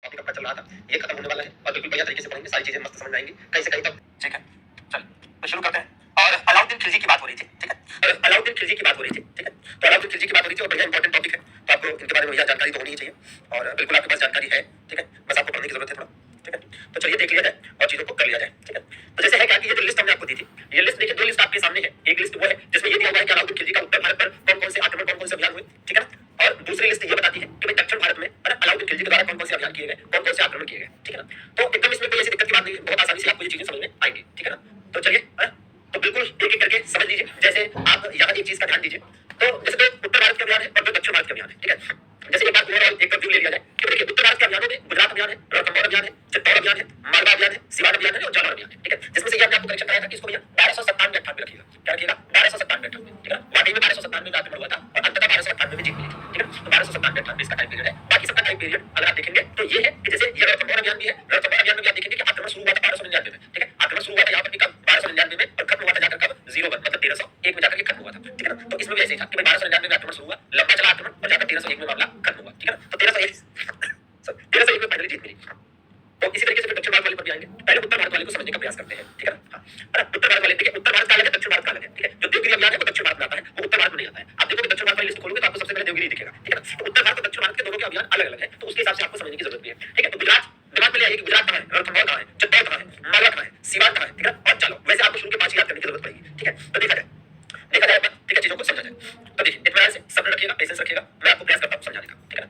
Topic अपना चल रहा था, ये खत्म होने वाला है और बिल्कुल बढ़िया तरीके से पढ़ेंगे, सारी चीजें मस्त समझ में आएंगी कहीं से कहीं तक। ठीक है, चलिए तो शुरू करते हैं। और अलाउद्दीन खिलजी की बात हो रही थी, ठीक है, और अलाउद्दीन खिलजी की बात हो रही थी, ठीक है, तो अलाउद्दीन खिलजी की बात हो रही थी और बढ़िया इंपॉर्टेंट टॉपिक है, तो आपको इनके बारे में भैया जानकारी तो होनी ही चाहिए और बिल्कुल आपके पास जानकारी है, ठीक है, बस आपको पढ़ने की जरूरत है थोड़ा, ठीक है। तो चलिए देख लिया जाए और चीजों को कर लिया जाए, ठीक है। तो जैसे है क्या कि ये जो लिस्ट हमने आपको दी थी, ये लिस्ट देखिए, दो लिस्ट आपके सामने है। एक लिस्ट वो है जिसमें ये दिया हुआ है कि अलाउद्दीन खिलजी का उत्तर भारत पर कौन कौन से आक्रमण, कौन कौन से अभियान हुए, ठीक है ना, और दूसरी लिस्ट ये बताती है कि भाई दक्षिण भारत में अलाउद्दीन खिलजी के द्वारा कौन कौन से अभियान किए गए, कौन कौन से आक्रमण किए गए, ठीक है ना। तो एकदम इसमें कोई ऐसी दिक्कत की बात नहीं है, बहुत आसानी से आपको ये चीजें समझ में आएंगी, ठीक है ना। तो चलिए तो बिल्कुल एक एक करके समझ लीजिए। जैसे आप यहाँ एक चीज का ध्यान दीजिए, तो जैसे तो उत्तर भारत के अभियान है और जो दक्षिण भारत के अभियान है, ठीक है। जैसे एक बार ओवरऑल एक व्यू ले लिया जाए कि देखिए उत्तर भारत के अभियानों में गुजरात अभियान है, रणथंभौर अभियान है, चित्तौड़ अभियान है, मालवा अभियान है, सिवान अभियान है और जालौर अभियान है, ठीक है। जिसमें से ये आपको करेक्शन कराया था कि इसको भैया 1297-98 रखिएगा, क्या रखिएगा 1297-98, ठीक है। वाकई में 1297 में आक्रमण हुआ था और अंततः 1298 में जीत मिली थी, ठीक है। तो 1297-98 इसका टाइम पीरियड है। बाकी सबका टाइम पीरियड अगर आप देखेंगे तो ये है कि जैसे ये रणथंभौर अभियान भी है, रणथंभौर अभियान में भी आप देखेंगे कि आक्रमण शुरू हुआ था 1299 में, ठीक है। आक्रमण शुरू हुआ था यहाँ पर भी कब 1299 में और खत्म हुआ था जाकर कब 01 मतलब 1301 में जाकर के खत्म हुआ था, ठीक है ना। तो इसमें भी ऐसे ही था कि भाई 1299 में आक्रमण शुरू हुआ, लंबा चला आक्रमण और जाकर 1301 में मामला खत्म हुआ, ठीक है ना। तो 1301 में फाइनली जीत मिली। तो इसी तरीके से दक्षिण भारत वाले पर भी आएंगे। पहले उत्तर भारत वाले को समझने का प्रयास करते हैं, ठीक है ना। हाँ, उत्तर भारत वाले देखिए, उत्तर भारत का अलग है, दक्षिण भारत का अलग है, ठीक है। जो देवगिरी अभियान है वो दक्षिण भारत में आता है, वो उत्तर भारत में नहीं आता है। आप देखोगे दक्षिण भारत वाली लिस्ट खोलोगे तो आपको सबसे पहले देवगिरी दिखेगा, ठीक है ना। तो उत्तर भारत और दक्षिण भारत के दोनों के अभियान अलग अलग है, तो उसके हिसाब से आपको समझने की जरूरत भी है, ठीक है। तो गुजरात दिमाग में ले आइए कि गुजरात कहाँ है, रणथंभौर कहाँ है, चित्तौड़ कहाँ है, मालवा कहाँ है, सिवान कहाँ है, ठीक है। और चलो वैसे आपको शुरू के 5 याद करने की जरूरत पड़ेगी, ठीक है। तो देखा जाए ठीक है, चीजों को समझा जाए। तो देखिए इत्मीनान से सब्र रखिएगा, पेशेंस रखिएगा, मैं आपको प्रयास करता हूँ समझाने का, ठीक है ना।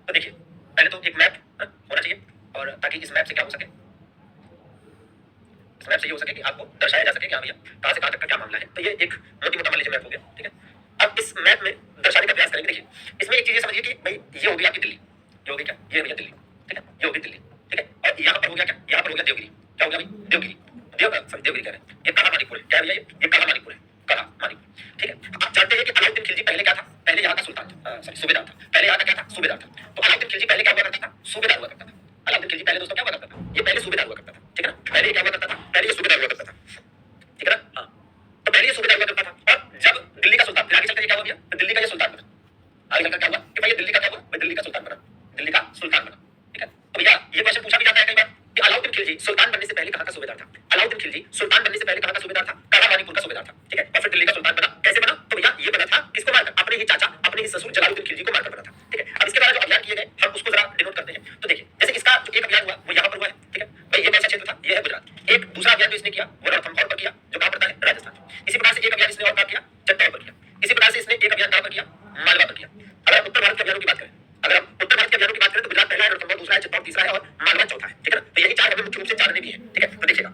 तो देखिए पहले तो एक मैप होना चाहिए और ताकि इस मैप से क्या हो सके, इस मैप से ये हो सके कि आपको दर्शाया जा सके कि हाँ भैया कहाँ से कहाँ तक का क्या मामला है। तो ये एक मोटी मोटा मान लीजिए मैप हो गया, ठीक है। अब इस मैप में दर्शाने का प्रयास करेंगे। देखिए इसमें एक चीज समझिए कि भाई ये हो गया आपकी दिल्ली, ये हो गया क्या, ये भैया दिल्ली, ठीक है, ये हो गई दिल्ली, ठीक है। और यहाँ पर हो गया क्या, यहाँ पर हो गया देवगिरी, क्या हो गया भाई देवगिरी, देवगिरी कह रहे हैं, ये काला मानिकपुर है, क्या भैया ये काला मानिकपुर है, काला मानिकपुर, ठीक है। आप जानते हैं कि अलाउद्दीन खिलजी पहले क्या था, पहले यहाँ का सुल्तान था, सॉरी सूबेदार था, पहले यहाँ का क्या था, सूबेदार था। तो अलाउद्दीन खिलजी पहले क्या हुआ करता था, सूबेदार हुआ करता था। अलाउद्दीन खिलजी पहले दोस्तों क्या हुआ करता था, ये पहले सूबेदार हुआ करता था, ठीक है ना। पहले क्या हुआ करता था, पहले ये सूबेदार हुआ करता था, ठीक है ना। हाँ, तो पहले ये सूबेदार हुआ करता था और जब दिल्ली का सुल्तान, फिर आगे चलकर क्या हुआ भैया, तो दिल्ली का ये सुल्तान बना। आगे चलकर क्या हुआ कि भाई दिल्ली का क्या हुआ, भाई दिल्ली का सुल्तान बना, दिल्ली का सुल्तान बना, ठीक है। तो भैया ये क्वेश्चन पूछा भी जाता है कई बार कि अलाउद्दीन खिलजी सुल्तान बनने से पहले कहाँ का सूबेदार था। अलाउद्दीन खिलजी सुल्तान बनने से पहले कहाँ का सूबेदार था, काला मानिकपुर का सूबेदार था, ठीक है। और फिर दिल्ली का सुल्तान बना, कैसे बना, तो भैया ये बना था किसको मारकर, अपने ही चाचा, अपने ही ससुर जलालुद्दीन खिलजी को मारकर बना था, ठीक है। अब इसके द्वारा जो अभियान किए गए हम उसको जरा डिनोट करते हैं। तो देखिए जैसे इसका जो एक अभियान हुआ वो यहाँ पर हुआ है, ठीक है भाई, ये कैसा क्षेत्र था, ये है गुजरात। एक दूसरा अभियान जो इसने किया वो रणथंभौर पर किया, जो कहाँ पड़ता है, राजस्थान। इसी प्रकार से एक अभियान इसने और कहाँ किया, चित्तौड़ पर किया। इसी प्रकार से इसने एक अभियान कहाँ पर किया, मालवा पर किया। अगर उत्तर भारत के अभियानों की बात करें, अगर हम उत्तर भारत के अभियानों की बात करें तो गुजरात पहला है, रणथंभौर दूसरा है, चित्तौड़ तीसरा है और मालवा चौथा है, ठीक है ना। तो यही चार हमें मुख्य रूप से जानने भी है, ठीक है। तो देखिएगा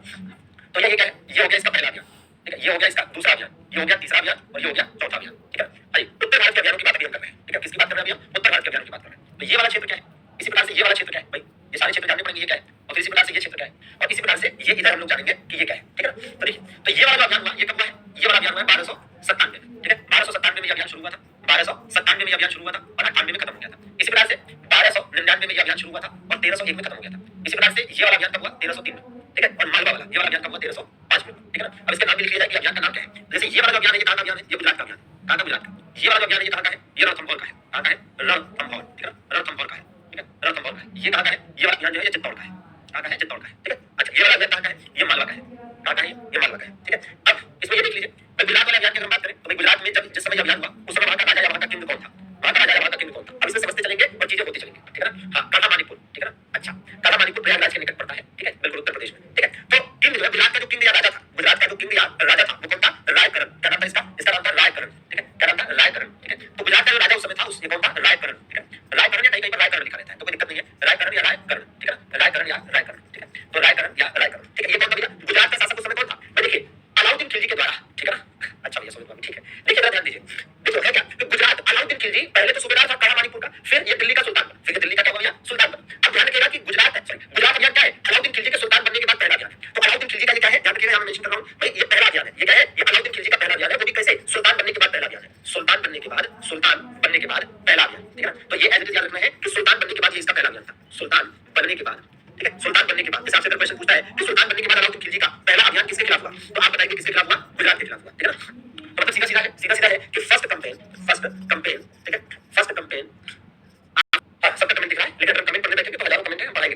तो ये क्या है, ये हो गया इसका पहला अभियान, ठीक है, ये हो गया इसका दूसरा अभियान, ये हो गया तीसरा अभियान और ये हो गया चौथा अभियान, ठीक है। भाई उत्तर भारत के अभियानों की बात अभी हम कर रहे हैं, ठीक है। किसकी बात कर रहे हैं अभी हम, उत्तर भारत के अभियानों की बात कर रहे हैं। तो ये वाला क्षेत्र क्या है, इसी प्रकार से ये वाला क्षेत्र क्या है भाई, ये सारे क्षेत्र जानने पड़ेंगे ये क्या है, और फिर इसी प्रकार से ये क्षेत्र क्या है, और इसी प्रकार से ये इधर हम लोग जानेंगे कि ये क्या है, ठीक है ना। तो देखिए तो ये वाला अभियान हुआ, ये कब हुआ है, ये वाला अभियान हुआ है 1297 में, ठीक है। 1297 में ये अभियान शुरू हुआ था, 1297 में ये अभियान शुरू हुआ था और 98 में खत्म हो गया था। इसी प्रकार से 1299 में ये अभियान शुरू हुआ था और 1301 में खत्म हो गया था। इसी प्रकार से ये वाला अभियान कब हुआ, 1303 में, ठीक है। और मालवा वाला ये वाला अभियान कब हुआ, 1305 में, ठीक है ना। अब इसके नाम भी लिख लिया जाए कि अभियान का नाम क्या है। जैसे ये वाला अभियान है, ये कहाँ का अभियान है, ये गुजरात का अभियान है, कहाँ का, गुजरात का। ये वाला अभियान है, ये कहाँ का है, ये रणथंभौर का है, कहाँ का है, रणथंभौर, ठीक है ना, रणथंभौर का है, ठीक है, रणथंभौर का है। ये कहाँ का है, ये वाला अभियान जो है ये चित्तौड़ का है, कहाँ का है, चित्तौड़ का है, ठीक है। अच्छा ये वाला अभियान कहाँ का है, ये मालवा का है, कहाँ का है, ये मालवा का है, ठीक है। अब इसमें ये देख लीजिए गुजरात वाले अभियान की अगर बात करें तो भाई गुजरात में जब जिस समय अभियान हुआ उस समय वहाँ का राजा या वहाँ का किंग कौन था, वहाँ का राजा या वहाँ का किंग कौन था। अब इसमें समझते चलेंगे और चीजें होती चलेंगी, ठीक है ना। हाँ काला मानिकपुर, ठीक है ना। अच्छा काला मानिकपुर प्रयागराज के निकट पड़ता है, ठीक है, बिल्कुल उत्तर प्रदेश में, ठीक है। तो किंग जो है गुजरात का जो किंग या राजा था, गुजरात का जो किंग या राजा था वो कौन था, रायकरण, क्या नाम था इसका, इसका नाम था रायकरण, ठीक है, क्या नाम था, रायकरण, ठीक है। तो गुजरात का जो राजा उस समय था उसने कौन था, रायकरण, ठीक है। रायकरण या कहीं कहीं पर रायकरण लिखा रहता है तो कोई दिक्कत नहीं है, रायकरण या रायकरण, ठीक है ना, रायकरण या रायकरण, ठीक है। तो रायकरण या रायकरण, ठीक है। ये कौन था भैया, गुजरात का शासक उस समय कौन था, देखिए अलाउद्दीन खिलजी के द्वारा, ठीक है ना। अच्छा भैया समझ में, ठीक है। देखिए ध्यान दीजिए, देखो है क्या कि गुजरात अलाउद्दीन खिलजी पहले तो सूबेदार था काला मानिकपुर का, फिर ये दिल्ली का सुल्तान बना, फिर ये दिल्ली का क्या हुआ भैया, सुल्तान बना। अब ध्यान रखिएगा कि गुजरात गुजरात अभियान क्या है, अलाउद्दीन खिलजी के सुल्तान बनने के बाद पहला अभियान है। तो अलाउद्दीन खिलजी का ये क्या है, ध्यान रखिएगा, यहाँ मैं मेंशन कर रहा हूँ भाई, ये पहला अभियान है, ये क्या है, ये अलाउद्दीन खिलजी का पहला अभियान है, वो भी कैसे, सुल्तान बनने के बाद पहला अभियान है, सुल्तान बनने के बाद, सुल्तान बनने के बाद पहला अभियान, ठीक है ना। तो ये एज इट इज याद रखना है कि सुल्तान बनने के बाद ये इसका पहला अभियान था, सुल्तान बनने के बाद, ठीक है, सुल्तान बनने के बाद। जैसे आपसे अगर क्वेश्चन पूछता है कि सुल्तान बनने के बाद अलाउद्दीन खिलजी का पहला अभियान किसके खिलाफ हुआ, तो आप बताएंगे किसके खिलाफ हुआ, गुजरात के खिलाफ हुआ, ठीक है ना। तो मतलब सीधा सीधा है, सीधा सीधा है कि फर्स्ट कैंपेन, ठीक है, फर्स्ट कैंपेन, सबका कमेंट दिख रहा है लेकिन अगर कमेंट पढ़ने बैठेंगे तो हजारों कमेंट है, हम पढ़ाएंगे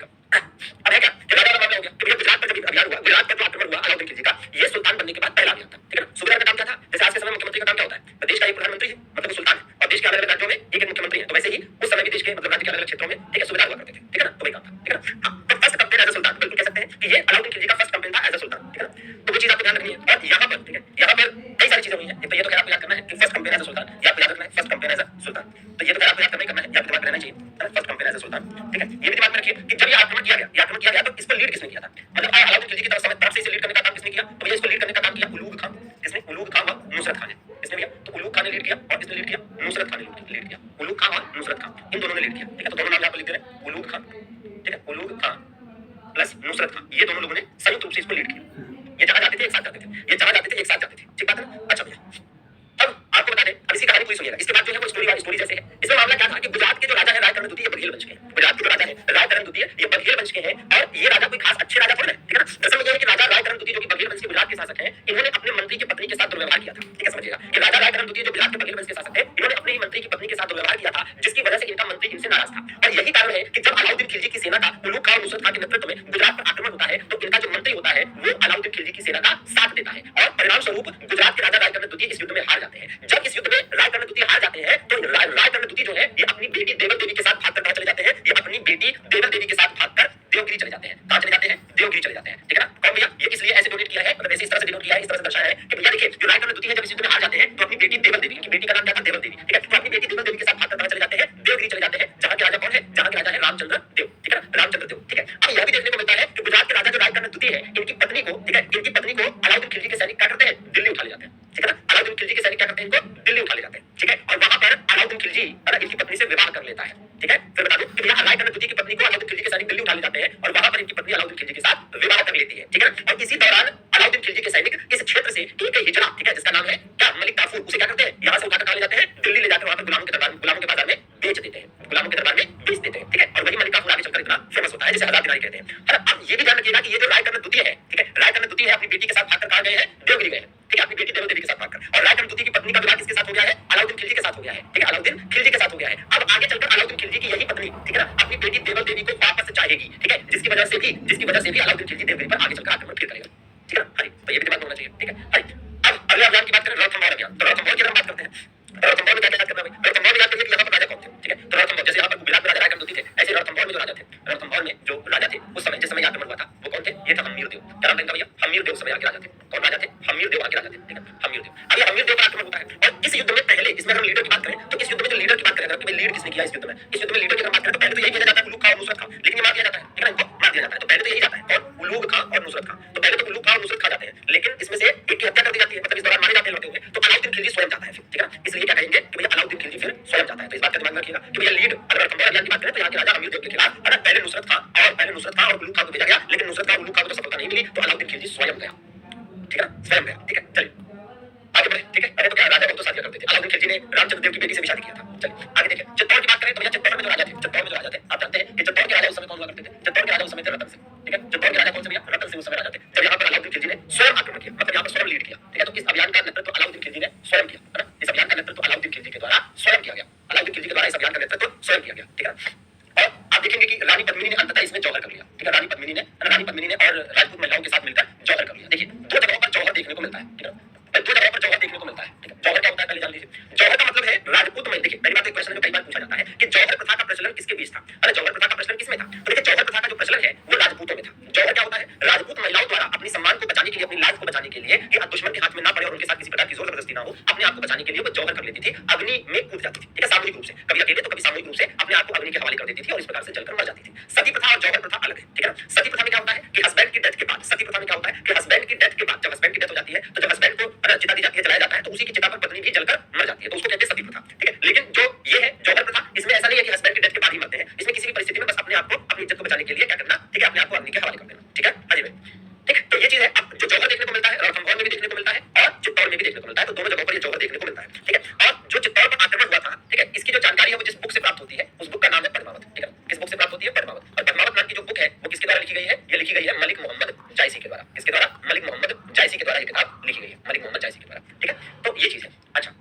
वही काम था, ठीक है ना। हाँ, तो फर्स्ट कंपेन एज अ सुल्तान, बिल्कुल कह सकते हैं कि ये अलाउद्दीन खिलजी का फर्स्ट कंपेन था एज अ सुल्तान, ठीक है ना। तो वो चीज आपको ध्यान रखनी है। और यहाँ पर, ठीक है, यहाँ पर कई सारी चीजें हुई हैं। तो ये तो खैर आपको याद करना है कि फर्स्ट कंपेन एज अ सुल्तान, ये आपको याद रखना है, फर्स्ट कंपेन एज अ सुल्तान। तो ये तो खैर आपको याद करना है, ये आपके दिमाग में रहना चाहिए, फर्स्ट कंपेन एज अ सुल्तान, ठीक है। ये भी दिमाग में रखिए कि जब ये आक्रमण किया गया तो इसको लीड किसने किया था, मतलब अलाउद्दीन खिलजी की तरफ से इसे लीड करने का काम किसने किया, तो ये इसको लीड करने का काम किया उलूग खान। किसने? उलूग खान व नुसरत खान ने, किसने किया, तो उलूग खान ने लीड किया और किसने लीड किया, नुसरत खान ने लीड किया। उलूग खान और नुसरत खान, इन दोनों ने लीड किया, ठीक है। तो दोनों नाम यहाँ पर लिख दे रहे हैं, उलूग खान, ठीक है, उलूग खान प्लस नुसरत खान, ये दोनों लोगों ने संयुक्त रूप से इसको लीड किया। ये जहां जाते थे एक साथ जाते थे, ये जहां जाते थे एक साथ जाते थे, ठीक बात है ना। अच्छा भैया, अब आपको बता दें, अब इसकी कहानी पूरी सुनिएगा। इसके बाद जो है वो स्टोरी जैसे है। इसमें मामला क्या था कि गुजरात के जो राजा है रायकर्ण द्वितीय, ये बघेल वंश के हैं। गुजरात के जो राजा है रायकर्ण द्वितीय, ये बघेल वंश के हैं। और ये राजा कोई खास अच्छे राजा थोड़े ना, ठीक है ना। दरअसल ये है कि राजा रायकर्ण द्वितीय जो कि बघेल वंश के गुजरात के शासक हैं, इन्होंने अपने मंत्री की पत्नी के साथ दुर्व्यवहार किया था, ठीक है, समझिएगा कि राजा रायकर्ण द्वितीय जो गुजरात के बघेल वंश के शासक थे, इन्होंने अपने ही मंत्री की पत्नी के साथ दुर्व्यवहार किया था, जिसकी वजह से इनका मंत्री इनसे नाराज था। और यही कारण है कि जब अलाउद्दीन खिलजी की सेना का उलूग खान और नुसरत खान के नेतृत्व में गुजरात पर आक्रमण होता है, तो इनका जो मंत्री होता है वो अलाउद्दीन खिलजी की सेना का साथ देता है। और परिणाम स्वरूप गुजरात के राजा रायकर्ण द्वितीय इस युद्ध में हार जाते हैं। जब इस युद्ध में रायकर्ण द्वितीय हार जाते हैं, तो रायकर्ण द्वितीय जो है ये अपनी बेटी देवल देवी के साथ भागकर कहां चले जाते हैं, ये अपनी बेटी देवल देवी के साथ भागकर देवगिरी चले जाते हैं। कहां चले जाते हैं? देवगिरी चले जाते हैं, ठीक है ना। कौन भैया? ये इसलिए ऐसे डोनेट किया है, मतलब ऐसे इस तरह से डिनोट किया है, इस तरह से दर्शाया है कि भैया देखिए, जो रायकर्ण द्वितीय है जब इस युद्ध में हार जाते हैं, तो अपनी बेटी देवल देवी, की बेटी का नाम क्या था? देवल देवी, ठीक है। तो अपनी बेटी देवल देवी के साथ भागकर कहां चले जाते हैं? देवगिरी चले जाते हैं, जहां के राजा कौन है? जहां के राजा है रामचंद्र देव, ठीक है ना, रामचंद्र देव, ठीक है। अब यह भी देखने को मिलता है कि गुजरात के राजा जो रायकर्ण द्वितीय है, इनकी पत्नी को, ठीक है, इनकी पत्नी को अलाउद्दीन खिलजी के सैनिक क्या करते हैं? दिल्ली उठा ले जाते हैं, ठीक है ना। अलाउद्दीन खिलजी के सैनिक क्या करते हैं? इनको दिल्ली उठा ले जाते हैं, ठीक है। और वहां पर अलाउद्दीन खिलजी इनकी पत्नी से विवाह कर लेता है, ठीक है। फिर बता दूं कि भैया रायकर्ण द्वितीय की पत्नी को अलाउद्दीन खिलजी के सैनिक दिल्ली उठा ले जाते हैं और वहां पर इनकी पत्नी अलाउद्दीन खिलजी के साथ विवाह कर लेती है, ठीक है। और इसी दौरान अलाउद्दीन खिलजी के सैनिक इस क्षेत्र से एक हिजड़ा, ठीक है, जिसका नाम है क्या? मलिक काफूर, उसे क्या करते हैं? यहां से उठाकर कहां ले जाते हैं? दिल्ली ले जाकर वहां पर गुलामों के दरबार, गुलामों के बाजार में बेच देते हैं, गुलामों के दरबार में बेच देते हैं, ठीक है। और वही मलिक काफूर आगे चलकर इतना फेमस होता है, जिसे आजाद दिनाई कहते हैं। अब ये भी ध्यान रखिएगा कि ये जो रायकर्ण द्वितीय है, ठीक है, रायकर्ण द्वितीय है अपनी बेटी के साथ भागकर कहां गए हैं? देवगिरी गए हैं, ठीक है, अपनी बेटी देवल देवी के साथ भागकर। और रायकर्ण द्वितीय की पत्नी का विवाह किसके साथ हो गया है? अलाउद्दीन खिलजी के साथ हो गया है, ठीक है, अलाउद्दीन खिलजी के साथ हो गया है। अब आगे चलकर अलाउद्दीन खिलजी की यही पत्नी, ठीक है ना, अपनी बेटी देवल देवी को वापस चाहेगी, ठीक है, जिसकी वजह से भी अलाउद्दीन खिलजी देवगिरी पर आगे चलकर आक्रमण फिर करेगा, ठीक है ना। हरी, तो ये भी दिमाग में होना चाहिए, ठीक है। हरी, अब अगले अभियान की बात करें, रणथंभौर अभियान। तो रणथंभौर की बात करते हैं। रणथंभौर में क्या याद करना है? रणथंभौर में याद करिए कि यहाँ पर राजा कौन थे, ठीक है। तो रणथंभौर, जैसे यहाँ पर गुजरात में राजा रायकर्ण द्वितीय थे, ऐसे रणथंभौर में जो राजा थे, रणथंभौर में जो राजा थे उस समय, जिस समय आक्रमण हुआ था, वो कौन थे? ये था हम्मीर देव। क्या नाम था इनका भैया? हम्मीर देव उस समय आगे राजा थे। कौन राजा थे? हम्मीर देव आगे राजा थे, ठीक है, हम्मीर देव। अब ये हम्मीर देव पर आक्रमण होता है और इस युद्ध में पहले, इसमें हम लीडर की बात करें तो इस युद्ध में जो लीडर की बात करें, अगर लीड किसने किया इस युद्ध में, इस युद्ध में लीडर की अगर बात करें तो पहले तो यही किया जाता है उलूग खान और नुसरत खान, लेकिन ये मार दिया जाता है, ठीक है, इनको मार दिया जाता है। तो पहले तो यही जाता है, और उलूग खान और नुसरत खान। तो पहले तो उलूग खान और नुसरत खान जाते हैं, लेकिन इसमें से एक की हत्या कर दी जाती है, मतलब इस दौरान मारे जाते हैं लड़ते हुए। तो अलाउद्दीन खिलजी स्वयं जाता है फिर, ठीक है ना। इसलिए क्या कहेंगे कि भैया अलाउद्दीन खिलजी फिर स्वयं जाता है। तो इस बात का दिमाग में रखिएगा कि भैया लीड, अगर रणथंभौर अभियान की बात करें तो यहाँ के राजा हमीर देव के खिलाफ पहले नुसरत खान और उलूग खान को भेजा गया, लेकिन नुसरत खान और उलूग खान को तो सफलता नहीं मिली, तो अलाउद्दीन खिलजी स्वयं गया, ठीक है, स्वयं गया, ठीक है। चलिए आगे बढ़े, ठीक है। पहले तो क्या राजा बहुत शादी करते थे, अलाउद्दीन खिलजी ने रामचंद्र देव की बेटी से भी शादी किया था। चलिए आगे देखिए, चित्तौड़ की बात करें तो भैया चित्तौड़ में जो राजा थे, चित्तौड़ में जो राजा थे, आप जानते हैं कि चित्तौड़ के राजा उस समय कौन हुआ करते थे? चित्तौड़ के राजा उस समय थे रतन सिंह, ठीक है। चित्तौड़ के राजा कौन से भैया? रतन सिंह उस समय राजा थे। जब यहाँ पर अलाउद्दीन खिलजी ने स्वयं आक्रमण किया, मतलब यहाँ पर स्वयं लीड किया, ठीक है। तो इस अभियान का नेतृत्व अलाउद्दीन खिलजी ने स्वयं किया, है ना। इस अभियान का नेतृत्व अलाउद्दीन खिलजी के द्वारा स्वयं किया गया, अलाउद्दीन खिलजी के द्वारा इस अभियान का नेतृत्व स्वयं किया गया, ठीक है। और आप देखेंगे कि रानी पद्मिनी ने अंततः इसमें जौहर कर लिया, ठीक है। रानी पद्मिनी ने और राजपूत महिलाओं के साथ मिलकर जौहर कर लिया। देखिए दो जगहों पर जौहर देखने को मिलता है, ठीक है। दो जगहों पर जौहर देखने को मिलता है, ठीक है। जौहर क्या होता है पहले जान लीजिए। जौहर का मतलब है राजपूत में, देखिए पहली बात, एक क्वेश्चन जो कई बार पूछा जाता है कि जौहर प्रथा का प्रचलन किसके बीच था? अरे जौहर प्रथा का प्रचलन किसमें था? तो देखिए जौहर प्रथा का जो प्रचलन है वो राजपूतों में था। जौहर क्या होता है? राजपूत महिलाओं द्वारा अपनी सम्मान को बचाने के लिए, अपनी लाज को बचाने के लिए, कि दुश्मन के हाथ में ना पड़े और उनके साथ किसी प्रकार की जोर जबरदस्ती ना हो, अपने आप को बचाने के लिए वो जौहर कर लेती थी, अग्नि में कूद जाती थी, ठीक है, सामूहिक रूप से, कभी अकेले तो कभी सामूहिक रूप से अपने आप को अग्नि के हवाले कर देती थी और इस प्रकार से जलकर मर जाती थी। सती प्रथा और जौहर प्रथा अलग है, ठीक है ना। सती प्रथा में क्या होता है कि हस्बैंड की डेथ के बाद, सती प्रथा में क्या होता है कि हस्बैंड की डेथ के बाद, जब हस्बैंड की डेथ हो जाती है तो जब हस्बैंड को चिता दी जाती है, जलाया जाता है, तो उसी की चिता पर पत्नी भी जलकर मर जाती है, तो उसको कहते हैं सती प्रथा, ठीक है। लेकिन जो ये है जौहर प्रथा, इसमें ऐसा नहीं है कि हस्बैंड की डेथ के बाद ही मरते हैं, इसमें किसी भी परिस्थिति में बस अपने आप को, अपनी इज्जत को बचाने के लिए क्या करना, ठीक है, अपने आप को अग्नि के हवाले कर देना, ठीक है। हाँ जी भाई, ठीक है। तो ये चीज है। अब जो जौहर देखने को मिलता है रणथंभौर में भी देखने को मिलता है और चित्तौड़ में भी देखने को मिलता है, तो दोनों जगहों पर ये जौहर देखने को मिलता है, ठीक है। और जो चित्तौड़ पर आक्रमण हुआ था, ठीक है, इसकी जो जानकारी है वो जिस बुक से प्राप्त होती है उस बुक का नाम है पद्मावत, ठीक है। किस बुक से प्राप्त होती है? पद्मावत। और पद्मावत नाम की जो बुक है वो किसके द्वारा लिखी गई है? ये लिखी गई है मलिक मोहम्मद जायसी के द्वारा। किसके द्वारा? मलिक मोहम्मद जायसी के द्वारा ये किताब लिखी गई है, मलिक मोहम्मद जायसी के द्वारा, ठीक है। तो ये चीज है। अच्छा,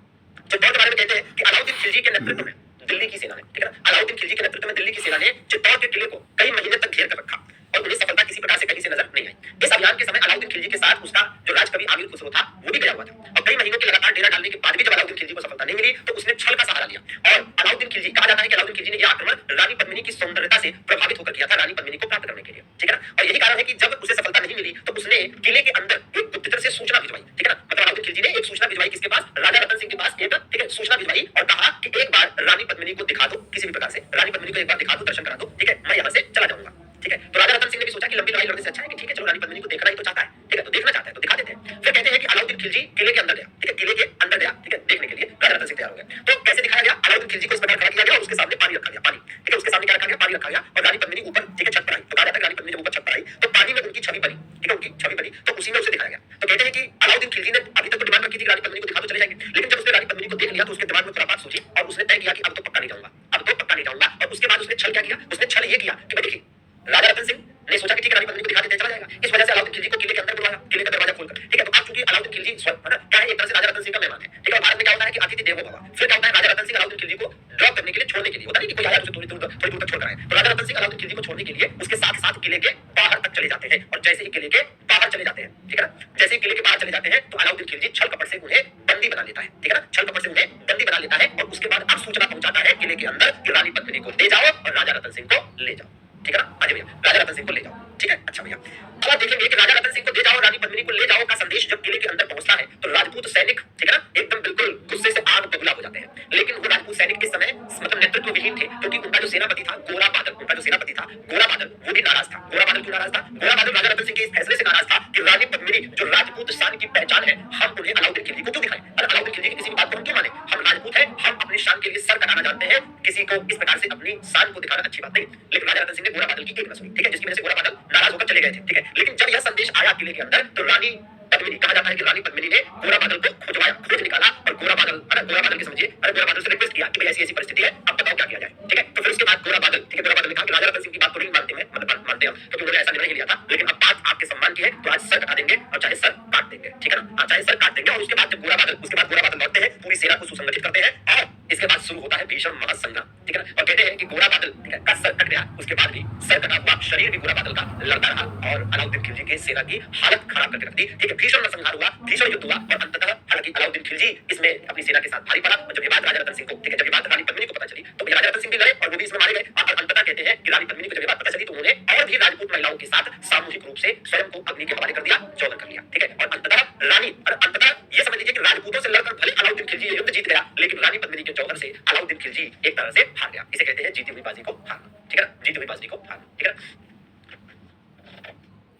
चित्तौड़ के बारे में कहते हैं कि अलाउद्दीन खिलजी के नेतृत्व में दिल्ली की सेना ने, ठीक है ना, अलाउद्दीन खिलजी के नेतृत्व में दिल्ली की सेना ने चित्तौड़ के किले को कई महीने तक घेर कर रखा और उन्हें सफलता किसी प्रकार से कहीं से नजर नहीं आई। इस अभियान के समय अलाउद्दीन खिलजी के साथ उसका जो राजकवि आमिर खुसरो था वो भी गया हुआ था और कई महीनों के लगातार डेरा डालने के बाद भी जब अलाउद्दीन खिलजी को सफलता नहीं मिली तो उसने छल का सहारा लिया और अलाउद्दीन खिलजी, कहा जाता है कि अलाउद्दीन खिलजी ने यह आक्रमण रानी पद्मिनी की सौंदर्यता से प्रभावित होकर किया था रानी पद्मिनी को प्राप्त करने के लिए, ठीक है ना। और यही कारण है कि जब उसे सफलता नहीं मिली तो उसने किले के अंदर एक गुप्तचर से सूचना भिजवाई, ठीक है ना। मतलब अलाउद्दीन खिलजी ने एक सूचना भिजवाई किसके पास, राजा रतन सिंह के पास एक, ठीक है, सूचना भिजवाई और कहा कि एक बार रानी पद्मिनी को दिखा दो, किसी भी प्रकार से रानी पद्मिनी को एक बार दिखा दो, दर्शन करा दो, ठीक है, मैं यहाँ से चला जाऊंगा, ठीक है। तो राजा रतन सिंह ने भी सोचा कि लंबी लड़ाई लड़ने से अच्छा है कि ठीक है चलो रानी पद्मिनी को देखना ही तो चाहता है, ठीक है, तो देखना चाहता है तो दिखा देते हैं। फिर कहते हैं कि अलाउद्दीन खिलजी किले के अंदर गया, ठीक है, किले के अंदर गया, ठीक है, देखने के लिए राजा रतन सिंह तैयार हो गया। तो कैसे दिखाया गया, अलाउद्दीन खिलजी को इस प्रकार खड़ा किया गया और उसके सामने पानी रखा गया, पानी, ठीक है, उसके सामने क्या रखा गया, पानी रखा गया और रानी पद्मिनी ऊपर, ठीक है, छत पर आई। तो कहा जाता है रानी पद्मिनी जब ऊपर छत पर आई तो पानी में उनकी छवि बनी, ठीक है, उनकी छवि बनी, तो उसी में उसे दिखाया गया। तो कहते हैं कि अलाउद्दीन खिलजी ने अभी तक तो डिमांड रखी थी रानी पद्मिनी को दिखा तो चले जाएंगे, लेकिन जब उसने रानी पद्मिनी को देख लिया तो उसके दिमाग में थोड़ा बात सोची और उसने तय किया कि अब तो पक्का नहीं जाऊंगा, अब तो पक्का नहीं जाऊंगा। और उसके बाद उसने छल क्या किया, उसने छल ये किया कि भाई देखिए राजा रतन सिंह ने सोचा कि ठीक है रानी पद्मिनी को दिखा देते चला जाएगा, इस वजह से अलाउद्दीन खिलजी को किले के अंदर बुलाया, किले का दरवाजा खोलकर, ठीक है। तो अब चूंकि अलाउद्दीन खिलजी स्वयं है ना क्या है, एक तरह से राजा रतन सिंह का मेहमान है, ठीक है। भारत में क्या होता है कि अतिथि देवो भव, फिर क्या होता है राजा रतन सिंह अलाउद्दीन खिलजी को ड्रॉप करने के लिए, छोड़ने के लिए, होता नहीं कि कोई आया उसे थोड़ी दूर तक छोड़ कर आए, तो राजा रतन सिंह अलाउद्दीन खिलजी को छोड़ने के लिए उसके साथ साथ किले के बाहर तक चले जाते हैं। और जैसे ही किले के बाहर चले जाते हैं, ठीक है ना, जैसे ही किले के बाहर चले जाते हैं तो अलाउद्दीन खिलजी छल कपट से उन्हें बंदी बना लेता है, ठीक है ना, छल कपट से उन्हें बंदी बना लेता है और उसके बाद अब सूचना पहुंचाता है किले के अंदर कि रानी पद्मिनी को ले जाओ और राजा रतन सिंह को ले जाओ, ठीक है ना। अजय भैया राजा रतन सिंह को ले जाओ, ठीक है। अच्छा भैया अब आप देखेंगे कि राजा रतन सिंह को ले जाओ, रानी पद्मिनी को ले जाओ का संदेश जब किले के अंदर पहुंचता है तो राजपूत सैनिक, ठीक है ना, एकदम बिल्कुल गुस्से से आग बबूला हो जाते हैं। लेकिन वो राजपूत सैनिक इस समय मतलब नेतृत्व विहीन थे, क्योंकि उनका जो सेनापति था गोरा बादल, उनका जो सेनापति था गोरा बादल, वो भी नाराज था। गोरा बादल क्यों नाराज था, गोरा बादल राजा रतन सिंह के इस फैसले से नाराज था कि रानी पद्मिनी जो राजपूत शान की पहचान है, हम उन्हें अलाउद्दीन खिलजी को क्यों दिखाएं, और अलाउद्दीन खिलजी की किसी भी बात को हम क्यों माने, हम राजपूत हैं, हम अपनी शान के लिए सर कटाना जानते हैं, किसी को इस प्रकार से अपनी शान को दिखाना अच्छी बात नहीं। लेकिन राजा रतन सिंह ने गोरा बादल की एक न सुनी, ठीक है, जिसकी वजह से गोरा बादल नाराज होकर चले गए थे, ठीक है। लेकिन जब यह संदेश आया किले के अंदर तो रानी पद्मिनी, कहा जाता है कि रानी पद्मिनी ने गोरा बादल को खुजवाया, खोज निकाला और गोरा बादल, अरे गोरा बादल की समझिए, अरे गोरा बादल से रिक्वेस्ट किया कि भाई ऐसी ऐसी परिस्थिति है, अब बताओ क्या किया जाए, ठीक है। तो फिर उसके बाद गोरा बादल, ठीक है, गोरा बादल ने कहा कि राजा रतन सिंह की बात तो नहीं मानते हैं, मतलब मानते हैं क्योंकि उन्होंने ऐसा निर्णय लिया था, लेकिन अब बात आपके सम्मान की है तो आज सर कटा देंगे और चाहे सर काट देंगे, ठीक है ना, चाहे सर काट देंगे। और उसके बाद जब गोरा बादल, उसके बाद गोरा बादल लौटते हैं, पूरी सेना को सुसंगठित करते हैं और इसके बाद शुरू होता है भीषण महासंग्राम, ठीक है ना। और कहते हैं कि गोरा बादल, ठीक है, का सर कट गया, उसके बाद भी सर कटा हुआ शरीर भी गोरा बादल का लड़ता रहा और अलाउद्दीन खिलजी की सेना की हालत खराब करके रख दी, ठीक है। भीषण नरसंहार हुआ, भीषण युद्ध हुआ और अंततः हालांकि अलाउद्दीन खिलजी इसमें अपनी सेना के साथ भारी पड़ा। और जब ये बात राजा रतन सिंह को, ठीक है, जब ये बात रानी पद्मिनी को पता चली तो राजा रतन सिंह भी लड़े और वो भी इसमें मारे गए। और अंततः कहते हैं कि रानी पद्मिनी को जब ये बात पता चली तो उन्होंने और भी राजपूत महिलाओं के साथ सामूहिक रूप से स्वयं को अग्नि के हवाले कर दिया, जौहर कर लिया, ठीक है। और अंततः रानी, और अंततः ये समझ लीजिए कि राजपूतों से लड़कर भले अलाउद्दीन खिलजी ये युद्ध जीत गया, लेकिन रानी पद्मिनी के जौहर से अलाउद्दीन खिलजी एक तरह से हार गया। इसे कहते हैं जीती हुई बाजी को हारना, ठीक है ना, जीती हुई बाजी को हारना, ठीक है ना,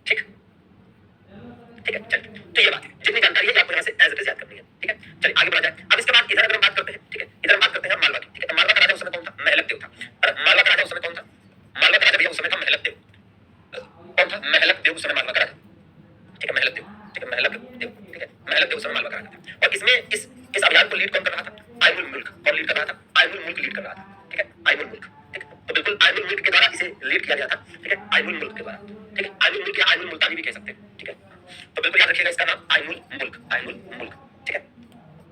ठीक, ठीक है। चलिए तो ये बात है, जितनी जानकारी है आपको यहाँ से एज इट इज याद करनी है, ठीक है। चलिए आगे बढ़ा जाए। अब इसके बाद इधर अगर हम बात करते हैं, ठीक है, इधर हम बात करते हैं मालवा की, ठीक है। तो मालवा का राजा उस समय कौन था, महलक देव था। अरे मालवा का राजा उस समय कौन था, मालवा का राजा भैया उस समय था महलक देव। कौन था, महलक देव उस समय मालवा का राजा, ठीक है, महलक देव, ठीक है, महलक देव, ठीक है, महलक देव उस समय मालवा का राजा था। और इसमें इस अभियान को लीड कौन कर रहा था, आइमुल मुल्क। कौन लीड कर रहा था, आइमुल मुल्क लीड कर रहा था, ठीक है, आइमुल मुल्क, ठीक है। तो बिल्कुल आइमुल मुल्क के द्वारा इसे लीड किया गया था, ठीक है, आइमुल मुल्क के द्वारा, ठीक है। आइमुल मुल्क या आइमुल मुल्तानी भी कह सकते हैं, ठीक है। तो बिल्कुल याद रखिएगा इसका नाम आइमुल मुल्क, आइमुल मुल्क, ठीक है,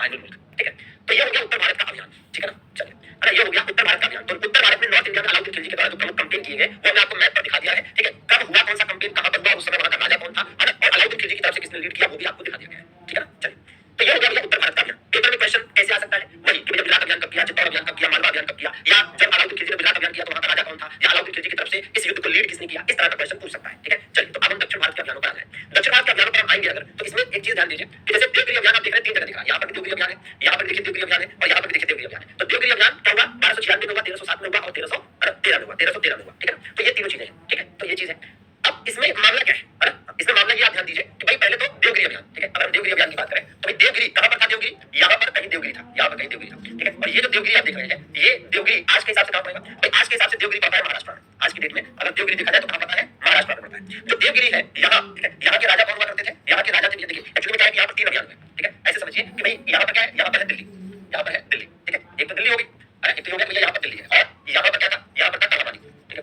आइमुल मुल्क, ठीक है। तो ये हो गया उत्तर भारत का अभियान, ठीक है ना। चलिए अरे ये हो गया उत्तर भारत का अभियान। तो उत्तर भारत में नॉर्थ इंडिया में अलाउद्दीन खिलजी के द्वारा जो प्रमुख कैंपेन किए गए वो मैं आपको मैप पर दिखा दिया है, ठीक है। कब हुआ, कौन सा कैंपेन कहां पर हुआ, उस समय वहां का राजा कौन था और अलाउद्दीन खिलजी की तरफ से किसने लीड किया वो भी आपको दिखा दिया गया है, ठीक है ना। चलिए तो ये हो गया उत्तर भारत का अभियान। पेपर में क्वेश्चन कैसे आ सकता है, वही कि गुजरात अभियान कब किया, चित्तौड़ अभियान कब किया, मालवा अभियान कब किया, या जब अलाउद्दीन खिलजी ने गुजरात अभियान किया तो वहां का राजा कौन था, या अलाउद्दीन खिलजी की तरफ से इस युद्ध को लीड किसने किया, इस तरह का क्वेश्चन पूछ सकता है, ठीक है। चलिए तो अब हम दक्षिण भारत के अभियानों पर आ जाए। दक्षिण भारत के अभियानों पर हम आएंगे अगर तो इसमें एक चीज ध्यान दीजिए कि जैसे देवगिरी अभियान आप देख रहे हैं, तीन जगह दिख रहा है, यहाँ पर भी देवगिरी अभियान है, यहाँ पर भी देखिए देवगिरी अभियान है और यहाँ पर भी देखिए देवगिरी अभियान है। तो देवगिरी अभियान क्या हुआ, 1296 में हुआ, 1307 में हुआ और 1313 में हुआ, 1313 में हुआ, ठीक है। तो ये तीनों चीजें हैं, ठीक है। तो ये चीज है। अब इसमें मामला क्या है, इसमें मामला ये आप ध्यान दीजिए कि भाई पहले तो देवगिरी अभियान, ठीक है। अगर हम देवगिरी अभियान की बात करें तो भाई देवगिरी कहां पर था, देवगिरी यहाँ पर कहीं देवगिरी था, यहाँ पर कहीं देवगिरी था, ठीक है। और ये जो देवगिरी आप देख रहे हैं ये देवगिरी आज के हिसाब से कहां पड़ेगा, भाई आज के हिसाब से देवगिरी पड़ता है महाराष्ट्र में। आज की डेट में अगर देवगिरी देखा जाए तो कहां पड़ता है, महाराष्ट्र में पड़ता है। जो देवगिरी है यहाँ, ठीक है, यहाँ के राजा कौन हुआ करते थे, यहाँ के राजा थे, देखिए एक्चुअली में क्या है कि यहाँ पर तीन अभियान हुए, ठीक है। ऐसे समझिए कि भाई यहाँ पर क्या है, यहाँ पर है दिल्ली, यहाँ पर है दिल्ली, ठीक है। एक तो दिल्ली होगी, एक तो हो गया भैया यहाँ पर दिल्ली है और यहाँ पर क्या था, यहाँ पर था कालामानी, ठीक है,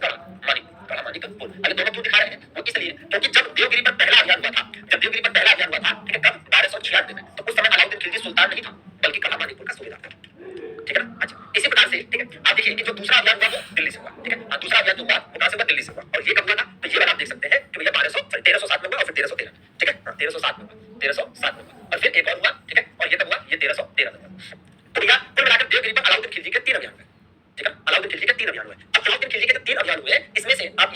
कालामानी का पुल। अगर दोनों क्यों दिखा रहे हैं वो इसलिए क्योंकि जब देवगिरी पर पहला अभियान हुआ था, जब देवगिरी पर पहला अभियान हुआ था, ठीक है, कब 1296 में, तो उस समय अलाउद्दीन खिलजी सुल्तान नहीं था बल्कि कालामानीपुर का सूबेदार था, ठीक है ना। अच्छा इसी प्रकार से, ठीक है, आप देखिए कि जो दूसरा अभियान हुआ वो दिल्ली से हुआ, ठीक है। दूसरा अभियान जो हुआ वो कहां से हुआ, दिल्ली से हुआ। और ये कब हुआ था, तो ये बात आप देख सकते हैं कि भैया 1307 में हुआ और फिर 1313, ठीक है, 1307 में हुआ, 1307 में हुआ और फिर एक और हुआ, ठीक है। और ये कब हुआ, ये 1313 में हुआ। तो भैया कुल मिलाकर देवगिरी पर अलाउद्दीन खिलजी के तीन अभियान हुए, ठीक है, अलाउद्दीन खिलजी के तीन अभियान हुए। अब अलाउद्दीन खिलजी के तीन अभियान हुए, इसमें से आप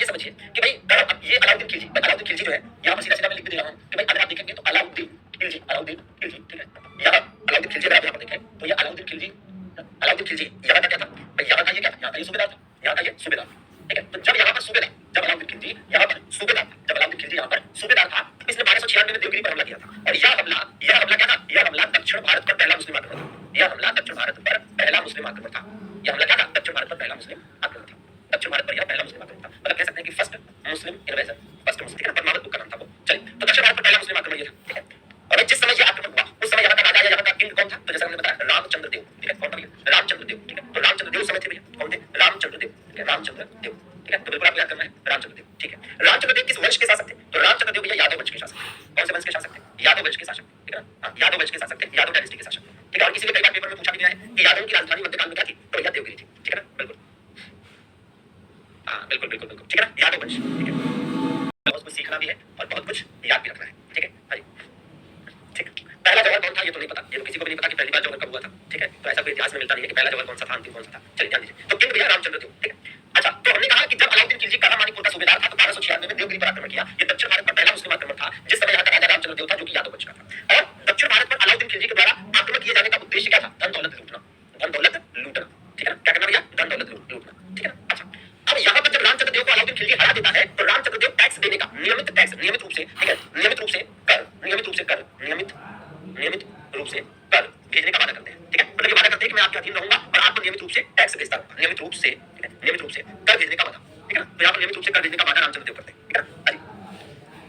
खिलजी यहाँ पर सूबेदार था, जब अलाउद्दीन खिलजी यहाँ पर सूबेदार था, इसने 1296 में देवगिरी पर हमला किया था। और यह हमला क्या था? यह हमला दक्षिण भारत पर पहला मुस्लिम आक्रमण था। यह हमला दक्षिण भारत पर पहला मुस्लिम आक्रमण था। यह हमला क्या था? दक्षिण भारत पर पहला मुस्लिम आक्रमण था। दक्षिण भारत पर यह पहला मुस्लिम आक्रमण था, मतलब कह सकते हैं कि first Muslim invasion, first Muslim, ठीक है, परमाणु तुक का नाम था वो। चलिए, तो दक्षिण भारत पर पहला मुस्लिम आक्रमण ये था, ठीक है। और जिस समय यह आक्रमण हुआ उस समय यहाँ का राजा, यहाँ का किंग कौन था? तो जैसा हमने बताया रामचंद्र देव, ठीक है, कौन था भैया? रामचंद्र देव, ठीक है। तो रामचंद्र देव उस समय थे भैया, कौन थे? रामचंद्र देव, ठीक है, रामचंद्र देव, ठीक है। तो बिल्कुल आपको याद करना है रामचंद्र देव, ठीक है। रामचंद्र देव किस वंश के शासक थे? तो रामचंद्र देव भैया यादव वंश के शासक थे। कौन से वंश के शासक थे? यादव वंश के शासक, ठीक है ना, यादव वंश के शासक थे, यादव डायनेस्टी के शासक, ठीक है। और इसीलिए कई बार पेपर में पूछा भी गया है कि यादव की राजधानी मध्यकाल में क्या थी? तो भैया देवगिरी थी, ठीक है ना, बिल्कुल, हाँ बिल्कुल बिल्कुल बिल्कुल, ठीक है ना, यादव वंश, ठीक है। बहुत कुछ सीखना भी है और बहुत कुछ याद भी रखना है, ठीक है। हाँ जी, ठीक है। पहला जवाहर कौन था ये तो नहीं पता, ये तो किसी को भी नहीं पता कि पहली बार जवाहर कब हुआ था, ठीक है। तो ऐसा कोई इतिहास में मिलता नहीं है कि पहला जवाहर कौन सा था, अंतिम कौन सा था। चलिए ध्यान दीजिए, तो किंग भैया रामचंद्र देव, ठीक है। अच्छा, तो हमने कहा कि जब अलाउद्दीन खिलजी काला मानिकपुर का सूबेदार था तो 1296 में देवगिरी पर आक्रमण किया। ये दक्षिण भारत पर पहला मुस्लिम आक्रमण था, जिस समय यहाँ का राजा रामचंद्र देव था, जो कि यादव वंश का था। और दक्षिण भारत पर अलाउद्दीन खिलजी के द्वारा आक्रमण किए जाने का उद्देश्य क्या था? धन दौलत लूटना, धन दौलत लूटना, ठीक है ना। क्या करना भैया? धन दौलत लूटना, ठीक है ना। अच्छा, अब यहाँ पर जब रामचंद्र देव को अलाउद्दीन खिलजी हरा देता है तो रामचंद्र देव टैक्स देने का नियमित टैक्स, नियमित रूप से, ठीक है, नियमित रूप से कर, नियमित रूप से कर, नियमित रूप से कर भेजने का वादा करते हैं, ठीक है। मतलब ये वादा करते हैं कि मैं आपके अधीन रहूंगा और आपको नियमित रूप से टैक्स भेजता रहूंगा, नियमित रूप से, ठीक है, नियमित रूप से कर भेजने का वादा, ठीक है ना। तो यहाँ पर नियमित रूप से कर भेजने का वादा रामचंद्र देव करते हैं, ठीक है ना। अरे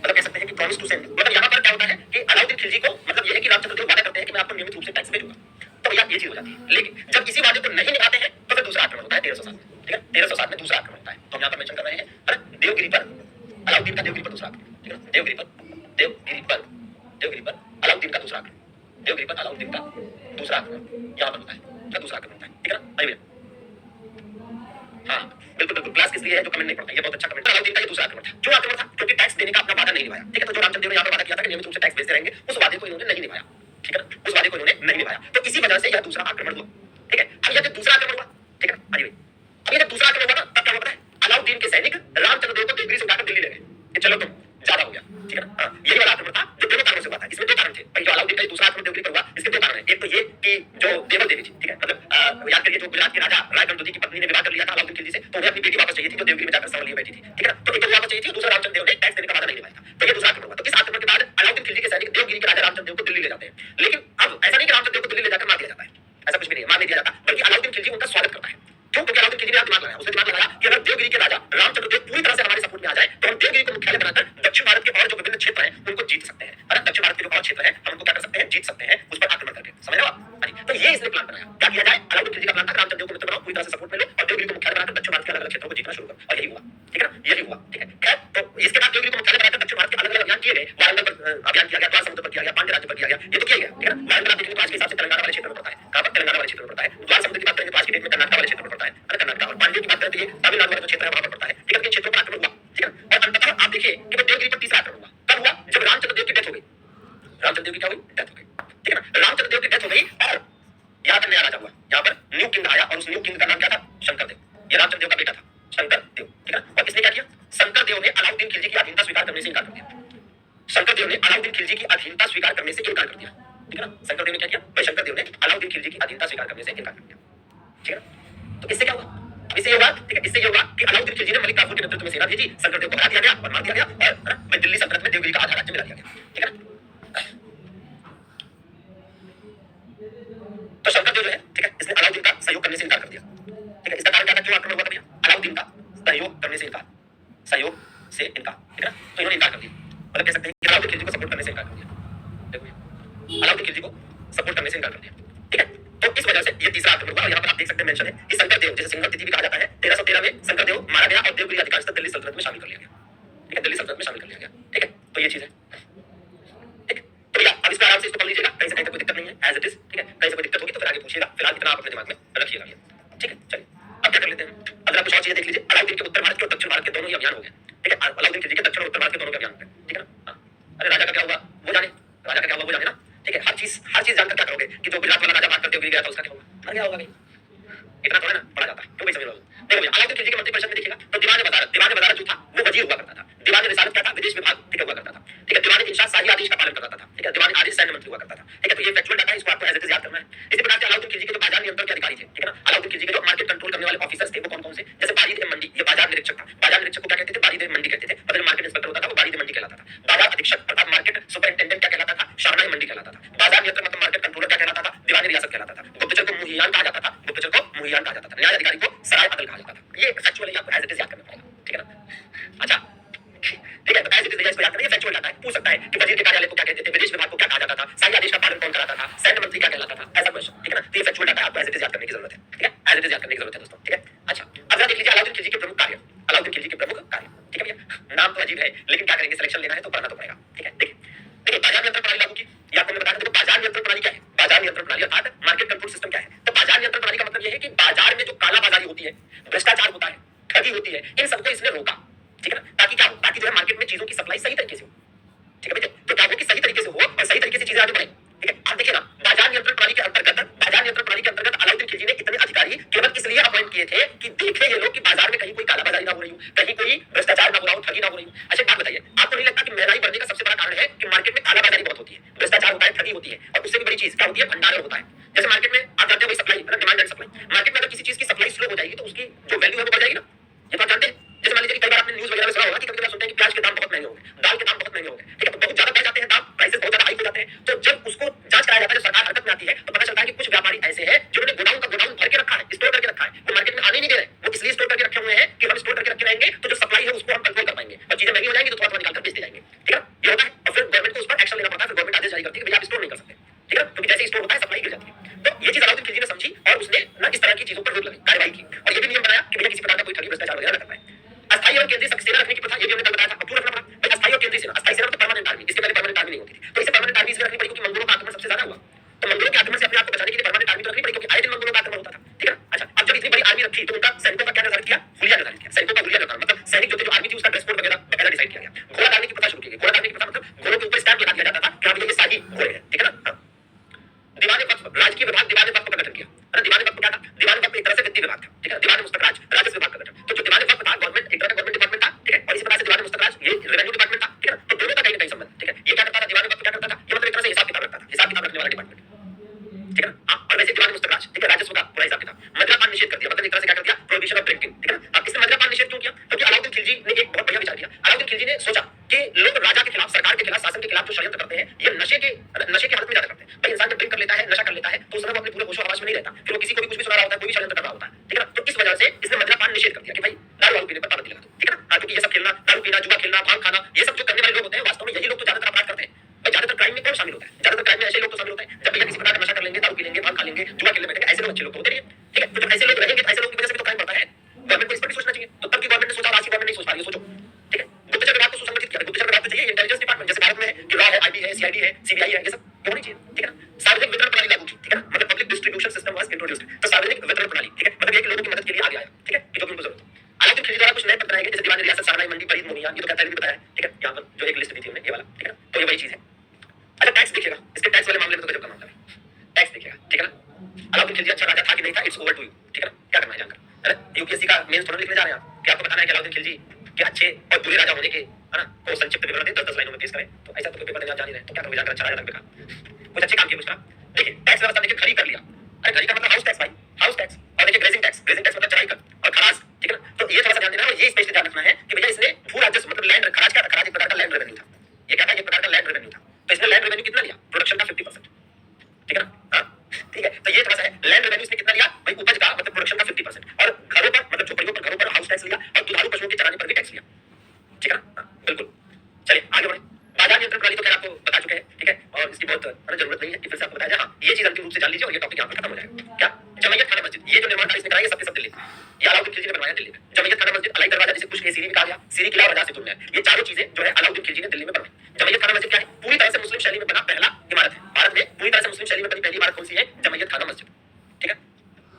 मतलब कह सकते हैं कि प्रॉमिस टू सेंड, मतलब यहाँ पर क्या होता है कि अलाउद्दीन खिलजी को मतलब ये है कि रामचंद्र देव वादा करते हैं कि मैं आपको नियमित रूप से टैक्स भेजूंगा, तो भैया ये चीज हो जाती है। लेकिन जब इसी वादे को नहीं निभाते हैं तो फिर दूसरा आक्रमण होता है 1307 में, ठीक है। 1307 में दूसरा आक्रमण होता है, तो हम यहाँ पर मेंशन कर रहे हैं देवगिरी पर अलाउद्दीन का, देवगिरी पर दूसरा आक्रमण, ठीक है। देवगिरी पर अलाउद्दीन का दूसरा आक्रमण, देवगिरी पर अलाउद्दीन का दूसरा आक्रमण यहाँ पर होता है, का दूसरा आक्रमण होता है, ठीक है ना। आइए हाँ बिल्कुल बिल्कुल, क्लास किस लिए है जो कमेंट नहीं पढ़ता, ये बहुत अच्छा कमेंट है। अलाउद्दीन का ये दूसरा आक्रमण था, जो आक्रमण था क्योंकि टैक्स देने का अपना वादा नहीं निभाया, ठीक है। तो जो रामचंद्र देव ने यहाँ पर वादा किया था कि नियमित रूप से टैक्स भेजते रहेंगे, उस वादे को इन्होंने नहीं निभाया, ठीक है ना, उस वादे को इन्होंने नहीं निभाया। तो इसी वजह से यह दूसरा आक्रमण हुआ, ठीक है। अब यह जब दूसरा आक्रमण हुआ, ठीक है, आइए अब ये जब दूसरा आक्रमण हुआ ना तब क्या हुआ पता है? अलाउद्दीन के सैनिक रामचंद्र देव को देवगिरी से उठाकर दिल्ली ले गए कि चलो तुम ज्यादा हो गया, ठीक है ना। हाँ, यही वाला आक्रमण था जो दोनों कारणों से हुआ था। इसमें दो कारण थे भाई, जो अलाउद्दीन का दूसरा आक्रमण देवगिरी पर हुआ, इसके दो कारण हैं। एक तो ये कि जो देवर देवी थी, ठीक है, मतलब याद करिए जो गुजरात के राजा रायगढ़ की पत्नी ने विवाह कर लिया था अलाउद्दीन खिलजी से, तो उन्हें अपनी बेटी वापस चाहिए थी, जो देवगिरी में जाकर संभल लिए बैठी थी, ठीक है ना। तो एक तो वापस चाहिए थी, दूसरा रामचंद्र देव ने टैक्स देने का वादा नहीं निभाया था, तो ये दूसरा आक्रमण हुआ। तो इस आक्रमण के बाद अलाउद्दीन खिलजी के सैनिक देवगिरी के राजा रामचंद्र देव को दिल्ली ले जाते हैं। लेकिन अब ऐसा नहीं कि रामचंद्र देव को दिल्ली ले जाकर मार दिया जाता है, ऐसा कुछ भी नहीं है, मार नहीं दिया जाता, बल्कि अलाउद्दीन खिलजी उनका स्वागत करता है। क्यों? क्योंकि अलाउद्दीन खिलजी ने दिमाग लगाया, उसने दिमाग लगाया कि अगर देवगिरी के राजा रामचंद्र देव पूरी तरह से हमारे सपोर्ट में आ जाए तो हम देवगिरी को मुख्यालय बनाकर दक्षिण भारत के और जो विभिन्न क्षेत्र हैं उनको जीत सकते हैं, है ना। दक्षिण भारत के जो और क्षेत्र हैं हम उनको क्या कर सकते हैं? जीत सकते हैं, उस पर आक्रमण करके, समझ रहे हो आप? तो ये इसने प्लान बनाया, क्या किया जाए? अलाउद्दीन खिलजी का प्लान था कि रामचंद्र देव को मित्र बनाओ, पूरी तरह से सपोर्ट में लो और देवगिरी को मुख्यालय बनाकर दक्षिण भारत के अलग अलग क्षेत्रों को जीतना शुरू करो, और यही हुआ, ठीक है ना, यही हुआ, ठीक है। खैर, तो इसके बाद देवगिरी को मुख्यालय बनाकर दक्षिण भारत के अलग अलग अभियान किए गए, वारंगल पर अभियान किया गया, द्वार समुद्र पर किया गया, पांड्य राज्य पर किया गया, ये तो किया गया, ठीक है ना। वारंगल आप देखेंगे तो आज के हिसाब से तेलंगाना वाले क्षेत्र में पड़ता है, कहां पर? तेलंगाना वाले क्षेत्र में पड़ता है। द्वार समुद्र की बात करेंगे तो आज की डेट में कर्नाटक वाले क्षेत्र में पड़ता है, कर्नाटक। और पांड्य की बात करें तो ये तमिलनाडु वाला जो क्षेत्र है वहां पर पड़ता है, ठीक है। तो क्षेत्रों पर आक्रमण हुआ, ठीक है। और अंततः आप देखिए कि देवगिरी पर तीसरा आक्रमण हुआ, कब हुआ? जब रामचंद्र देव की डेथ हो गई, रामचंद्र देव की क्या हुई? डेथ हो गई, ठीक है ना। रामचंद्र देव की डेथ हो गई और यहाँ पर नया राजा हुआ, यहाँ पर न्यू किंग आया और उस न्यू किंग का नाम क्या था? शंकर देव। ये रामचंद्र देव का बेटा था, शंकर देव, ठीक है। और इसने क्या किया? शंकर देव ने अलाउद्दीन खिलजी की अधीनता स्वीकार करने से इनकार कर दिया। शंकर देव ने अलाउद्दीन खिलजी की अधीनता स्वीकार करने से इनकार कर दिया, ठीक है ना। शंकर देव ने क्या किया? भाई शंकर देव ने अलाउद्दीन खिलजी की अधीनता स्वीकार करने से इनकार कर दिया, ठीक है ना। तो इससे क्या हुआ? इससे ये हुआ, ठीक है, इससे ये हुआ कि अलाउद्दीन खिलजी ने मलिक काफूर के नेतृत्व में सेना भेजी, शंकर देव को हरा दिया गया और मार दिया गया और दिल्ली सल्तनत में देवगिरी का आधा राज्य मिला दिया गया, ठीक है ना। तो शंकर देव जो है, ठीक है, इसने अलाउद्दीन का सहयोग करने से इनकार कर दिया, ठीक है। इसका कारण क्या था? क्यों आक्रमण हुआ था भैया? अलाउद्दीन का सहयोग करने से इनकार, सहयोग से इनकार, ठीक है ना। तो इन्होंने इनकार कर दिया, मतलब कह सकते हैं कि अलाउद्दीन खिलजी को सपोर्ट करने से इनकार कर दिया, देखो अलाउद्दीन खिलजी को सपोर्ट करने से इनकार कर दिया, ठीक है। तो इस वजह से ये तीसरा आक्रमण हुआ। और यहाँ पर आप देख सकते हैं मेंशन है कि शंकर देव, जैसे सिंघम तिथि भी कहा जाता है, 1313 में शंकर देव मारा गया और देवगिरी अधिकांशतः दिल्ली सल्तनत में शामिल कर लिया गया, ठीक है, दिल्ली सल्तनत में शामिल कर लिया गया, ठीक है। तो ये चीज है, ठीक। तो भैया अब इसको आराम से इसको पढ़ लीजिएगा, कहीं से कहीं तक कोई दिक्कत नहीं है, एज इट इज, ठीक है। कहीं से कोई दिक्कत होगी तो फिर आगे पूछिएगा, फिलहाल इतना आप अपने दिमाग में रखिएगा भैया, ठीक है। चलिए अब क्या कर लेते हैं, अगर आप कुछ और चीजें देख लीजिए। अलाउद्दीन के उत्तर भारत के और दक्षिण भारत के दोनों ही अभियान हो गए, ठीक है। अलाउद्दीन खिलजी के दक्षिण और उत्तर भारत के दोनों के अभियान हो गए, ठीक है ना। अरे राजा का क्या हुआ वो जाने, राजा का क्या हुआ वो जाने ना, ठीक है। हर चीज जानकर क्या करोगे कि जो गुजरात वाला राजा भाग करते हुए गया था उसका क्या होगा? मर गया होगा भाई, इतना तो है ना, पढ़ा जाता है, क्यों भाई समझ लो। देखो भैया अलाउद्दीन खिलजी के मंत्रिपरिषद में देखिएगा तो दीवान वजारत जो था वो वजीर हुआ करता था, दीवान रिसालत क्या था? विदेश विभाग, ठीक है, हुआ करता था, ठीक है। दीवान इंशाअ शाही आदेश का पालन करता था, ठीक है। दीवान आदेश सैन्य मंत्री हुआ करता था, ठीक है। तो ये फैक्चुअल डाटा है, इसको आपको एज इट इज याद करना है। इसी प्रकार से अलाउद्दीन खिलजी के जो बाजार नियंत्रण के अधिकारी थे, ठीक है ना, अलाउद्दीन खिलजी के जो मार्केट कंट्रोल करने वाले ऑफिसर्स थे वो कौन कौन से? जैसे बारिद ए मंडी, ये बाजार निरीक्षक था। बाजार निरीक्षक को क्या कहते थे? बारिद ए मंडी कहते नाम तो अजीब है, लेकिन क्या करेंगे, सिलेक्शन लेना है तो पढ़ना तो पड़ेगा। ठीक है, देखिए देखिए बाजार नियंत्रण प्रणाली लागू की, ये आपको मैंने बताया। देखो बाजार नियंत्रण प्रणाली क्या है, बाजार नियंत्रण प्रणाली अर्थात मार्केट कंट्रोल सिस्टम क्या है। तो बाजार नियंत्रण प्रणाली का मतलब ये है कि बाजार में जो कालाबाजारी होती है, भ्रष्टाचार होता है, ठगी होती है, इन सबको इसने रोका। ठीक है ना, ताकि क्या हो, ताकि जो है मार्केट में चीजों की सप्लाई सही तरीके से हो। ठीक है भैया, तो क्या हो कि सही तरीके से हो और सही तरीके से चीजें आगे बढ़े। ठीक है, आप देखिए ना, बाजार नियंत्रण प्रणाली के अंतर्गत, बाजार नियंत्रण प्रणाली के अंतर्गत अलाउद्दीन खिलजी ने इतने अधिकारी केवल इसलिए अपॉइंट किए थे कि देखे ये लोग कि बाजार में कहीं कोई कालाबाजारी ना हो रही हो, कहीं कोई भ्रष्टाचार ना हो रहा हो, ठगी ना हो रही हो। अच्छा एक बात बताइए, आपको नहीं लगता कि महंगाई बढ़ने का सबसे बड़ा कारण है कि मार्केट में कालाबाजारी बहुत होती है, भ्रष्टाचार होता है, ठगी होती है, और उससे भी बड़ी चीज क्या होती है, भंडारण होता है। जैसे मार्केट में आप जानते हैं वही सप्लाई, मतलब डिमांड एंड सप्लाई। मार्केट में अगर किसी चीज की सप्लाई स्लो हो जाएगी तो उसकी जो वैल्यू है वो बढ़ जाएगी ना, ये तो आप जानते हैं। जैसे मान लीजिए कई बार आपने न्यूज़ वगैरह में सुना होगा कि कभी-कभी सुनते हैं कि प्याज के दाम बहुत महंगे हो गए, दाल के दाम बहुत महंगे हो गए। ठीक है, तो बहुत ज्यादा बढ़ जाते हैं दाम, प्राइसेस बहुत ज्यादा हाई हो जाते हैं। तो जब उसको जांच कराया जाता है, जब सरकार हरकत में आती है, तो पता चलता है कि कुछ व्यापारी ऐसे हैं जिन्होंने गोडाउन का गोडाउन भर के रखा है, स्टोर करके रखा है, वो मार्केट में आने नहीं दे रहे। वो इसलिए स्टोर करके रखे हुए हैं कि हम स्टोर करके रखे रहेंगे तो जो सप्लाई है उसको हम कंट्रोल कर पाएंगे, और चीजें महंगी हो जाएंगी तो थोड़ा थोड़ा निकाल कर बेचते जाएंगे। ठीक है, ये होता है, और फिर गवर्नमेंट को उस पर एक्शन लेना पड़ता है। फिर गवर्नमेंट आदेश जारी करती है कि भैया आप स्टोर नहीं कर सकते। ठीक है, क्योंकि जैसे स्टोर होता है सप्लाई गिर जाती है। तो ये चीज अलाउद्दीन खिलजी ने समझी और उसने ना इस तरह की चीजों पर रोक लगाई, कार्रवाई की, और ये भी नियम बनाया कि भैया किसी प्रकार का कोई ठगी भ्रष्टाचार वगैरह न कर पाए। अस्थायी और केंद्रीय सेना रखने की प्रथा, ये भी हमने कल बताया था, अब क्यों रखना पड़ा भाई अस्थायी और केंद्रीय सेना। अस्थायी सेना मतलब परमानेंट आर्मी, इसके पहले परमानेंट आर्मी नहीं होती थी, तो इसे परमानेंट आर्मी इसलिए रखनी पड़ी क्योंकि मंगोलों का आक्रमण सबसे ज्यादा हुआ। तो मंगोलों के आक्रमण से अपने आप को बचाने के लिए परमानेंट आर्मी तो रखनी पड़ी, क्योंकि आए दिन मंगोलों का आक्रमण होता था। ठीक है ना, अच्छा अब जब इतनी बड़ी आर्मी रखी तो उनका सैनिकों का क्या निर्धारित किया, हुलिया निर्धारित किया। सैनिकों का हुलिया निर्धारण मतलब सैनिक जो थे, जो आर्मी थी, उसका ड्रेस कोड वगैरह बकायदा डिसाइड किया गया। घोड़ा डालने की प्रथा शुरू की गई। घोड़ा डालने की प्रथा मतलब घोड़ों के ऊपर स्टैंप लगा दिया जाता था कि हाँ भैया ये शाही घोड़े हैं। ठीक है ना, दीवान वक्फ, राजकीय विभाग दीवान वक्फ का गठन किया। अरे दीवान वक्फ क्या था, दीवान वक्फ एक तरह से वित्तीय विभाग था। ठीक है, दीवान मुस्तखराज राजस्व विभाग का गठन। तो जो दीवान वक्फ था गवर्नमेंट, एक तरह का गवर्नमेंट डिपार्टमेंट था। ठीक है, और इसी प्रकार से दीवान मुस्तखराज ये रेवेन्यू डिपार्टमेंट था। ठीक है, तो दोनों का कहीं ना कहीं संबंध। ठीक है, ये क्या करता था, दीवान वक्फ क्या करता था, ये मतलब एक तरह से हिसाब किताब रखता था, हिसाब किताब रखने वाला डिपार्टमेंट। ठीक है ना, और वैसे दीवान मुस्तखराज, ठीक है, राजस्व का पूरा हिसाब किताब। मदिरापान निषेध कर दिया, मतलब एक तरह से क्या कर दिया, प्रोहिबिशन ऑफ ड्रिंकिंग। ठीक है ना, अब इसने मदिरापान निषेध क्यों किया, क्योंकि अलाउद्दीन खिलजी ने एक बहुत बढ़िया विचार किया। अलाउद्दीन खिलजी ने सोचा कि लोग राजा के खिलाफ, सरकार के खिलाफ, शासन के खिलाफ जो षड्यंत्र करते हैं, ये नशे के हालत में ज्यादा करते हैं। भाई इंसान जब ड्रिंक कर लेता है, नशा कर लेता है, तो उस समय वो अपने पूरे होशो हवास में नहीं रहता, फिर वो किसी को भी कुछ भी सुना रहा होता है, कोई भी षड्यंत्र कर रहा होता है। ठीक है ना, तो इस वजह से इसने मदिरापान निषेध कर दिया कि भाई दारू वारू पीने पर पाबंदी लगा दो। ठीक है ना, क्योंकि ये सब खेलना, दारू पीना, जुआ खेलना, भांग खाना, ये सब जो करने वाले लोग होते हैं, वास्तव में यही लोग तो ज्यादातर अपराध करते हैं। भाई ज्यादातर क्राइम में कौन शामिल होता है, ज्यादातर क्राइम में ऐसे लोग तो शामिल होते हैं जब भैया किसी प्रकार का नशा कर लेंगे, दारू पी लेंगे, भांग खा लेंगे, जुआ खेलने बैठेंगे, ऐसे लोग अच्छे लोग तो होते नहीं है। ठीक है, तो जब ऐसे लोग रहेंगे तो ऐसे लोगों की वजह से भी तो क्राइम बढ़ता है। गवर्नमेंट को इस पर भी सोचना चाहिए। तो तब की गवर्नमेंट ने सोचा, आज की गवर्नमेंट नहीं सोच पा रही है, सोचो। ठीक है, गुप्तचर विभाग को सुसंगठित किया। गुप्तचर विभाग तो चाहिए, इंटेलिजेंस डिपार्टमेंट जैसे भारत में है कि रॉ है, आईबी है, सीआईडी है, सीबीआई है, ये सब होनी चाहिए। ठीक है ना, सार्वजनिक वितरण प्रणाली लागू की। ठीक है ना, मतलब public distribution system was introduced. तो सार्वजनिक वितरण प्रणाली, ठीक है, मतलब ये कि लोगों की मदद के लिए आगे आया। ठीक है, कि जो भी उनको जरूरत हो। अलाउद्दीन खिलजी द्वारा कुछ नए पद बनाए गए, जैसे दीवान रियासत, सारनाई, मंडी, परिध, मोमिया, ये तो पहले भी बताया है। ठीक है, यहाँ पर जो एक लिस्ट दी थी हमने, ये वाला। ठीक है ना, तो ये वही चीज है। अच्छा टैक्स देखिएगा, इसके टैक्स वाले मामले में तो गजब का मामला है। टैक्स देखिएगा। ठीक है ना, अलाउद्दीन खिलजी अच्छा राजा था कि नहीं था, इट्स ओवर टू यू। ठीक है ना, क्या करना है जानकर। अरे यूपीएससी का मेंस थोड़ा लिखने जा रहे हैं आप, क्या आपको बताना है कि अलाउद्दीन खिलजी के अच्छे और बुरे राजा होने के, है ना, को संक्षिप्त विवरण दे, 10-10 लाइनों में पेश करें। तो ऐसा तो कोई पेपर देने आप जान ही रहे, तो क्या करोगे जाकर, अच्छा राजा तक बेकार। कुछ अच्छे काम किए कुछ ना। देखिए टैक्स व्यवस्था देखिए, खड़ी कर लिया। अरे खड़ी का मतलब हाउस टैक्स भाई, हाउस टैक्स। और देखिए ग्रेजिंग टैक्स, ग्रेजिंग टैक्स मतलब चराई कर और खराज। ठीक है ना, तो ये थोड़ा सा ध्यान देना, और ये स्पेशली ध्यान रखना है कि भैया इसने भू राजस्व मतलब लैंड, खराज क्या था, खराज एक प्रकार का लैंड रेवेन्यू था। ये क्या था, एक प्रकार का लैंड रेवेन्यू था। तो इसने लैंड रेवेन्यू कितना लिया, प्रोडक्शन का 50%। ठीक है ना, हाँ ठीक है, तो ये थोड़ा सा है, लैंड रेवेन्यू इसने कितना लिया भाई, उपज का मतलब प्रोडक्शन का 50%। और घरों पर मतलब झोपड़ियों पर, घरों पर हाउस टैक्स लिया, और दुधारू पशुओं के चराने पर भी टैक्स लिया। ठीक है ना, बिल्कुल। चलिए आगे बढ़े। बाजार नियंत्रण प्रणाली तो खैर आपको बता चुके हैं। ठीक है, और इसकी बहुत जरूरत नहीं है कि फिर से आपको बताया जाए। हाँ, ये चीज अंतिम रूप से जान लीजिए और ये टॉपिक यहाँ पर खत्म हो जाएगा। क्या, जमैयत खाना मस्जिद, ये जो निर्माण कार्य इसने कराया, सबके सब दिल्ली, ये अलाउद्दीन खिलजी ने बनवाया दिल्ली में। जमैयत खाना मस्जिद, अलाई दरवाजा, जिसे कुछ के सीरी भी कहा गया, सीरी किला और रजा सेतुन में, ये चारों चीजें जो है अलाउद्दीन खिलजी ने दिल्ली में बनवाई। जमैयत खाना मस्जिद क्या है, पूरी तरह से मुस्लिम शैली में बना पहला इमारत है भारत में। पूरी तरह से मुस्लिम शैली में बनी पहली इमारत कौन सी है, जमैयत खाना मस्जिद। ठीक है,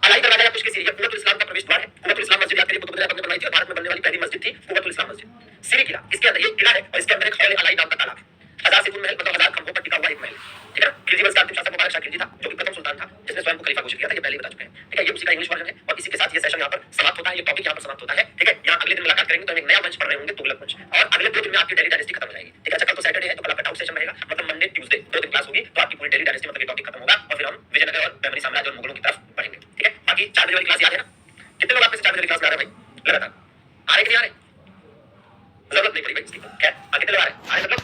अलाई दरवाजा या कुछ के सीरी, कुव्वतुल इस्लाम का प्रवेश द्वार है। कुव्वतुल इस्लाम मस्जिद याद करिए, कुतुब मिनार ने बनवाई थी और भारत में बनने वाली पहली मस्जिद थी कुव्वतुल इस्लाम मस्जिद। सीरी किला, इसके अंदर ये किला है और इसके अंदर एक हौले अलाई नाम का तालाब है। हजार सेतुन महल मतलब 1000 खंभों पर टिका हुआ एक महल। ठीक है, खिलजी वंश का अंतिम शासक मुबारक शाह खिलजी था, जो कि प्रथम सुल्तान था, जिसने स्वयं को खलीफा घोषित किया था, ये पहले ही बता चुके हैं। ठीक है, ये उसी का इंग्लिश वर्जन है। और इसी के साथ ये सेशन यहाँ पर समाप्त होता है, ये टॉपिक यहाँ पर समाप्त होता है। ठीक है, यहाँ अगले दिन मुलाकात करेंगे तो हम एक नया मंच पढ़ रहे होंगे, तुगलक मंच, और अगले 2 दिन में आपकी डेली डायनेस्टी खत्म हो जाएगी। ठीक है, अच्छा कल तो सैटरडे है, तो कल आपका डाउट सेशन रहेगा, मतलब मंडे ट्यूसडे 2 दिन क्लास होगी, तो आपकी पूरी डेली डायनेस्टी मतलब ये टॉपिक खत्म होगा, और फिर हम विजयनगर और मेमोरी साम्राज्य और मुगलों की तरफ बढ़ेंगे। ठीक है, बाकी 4 बजे वाली क्लास याद है ना, कितने लोग आपसे 4 बजे वाली क्लास में आ रहे हैं भाई लगातार, आ रहे कि नहीं आ रहे, जरूरत नहीं पड़ी भाई इसकी। खैर कितने लोग आ रहे हैं,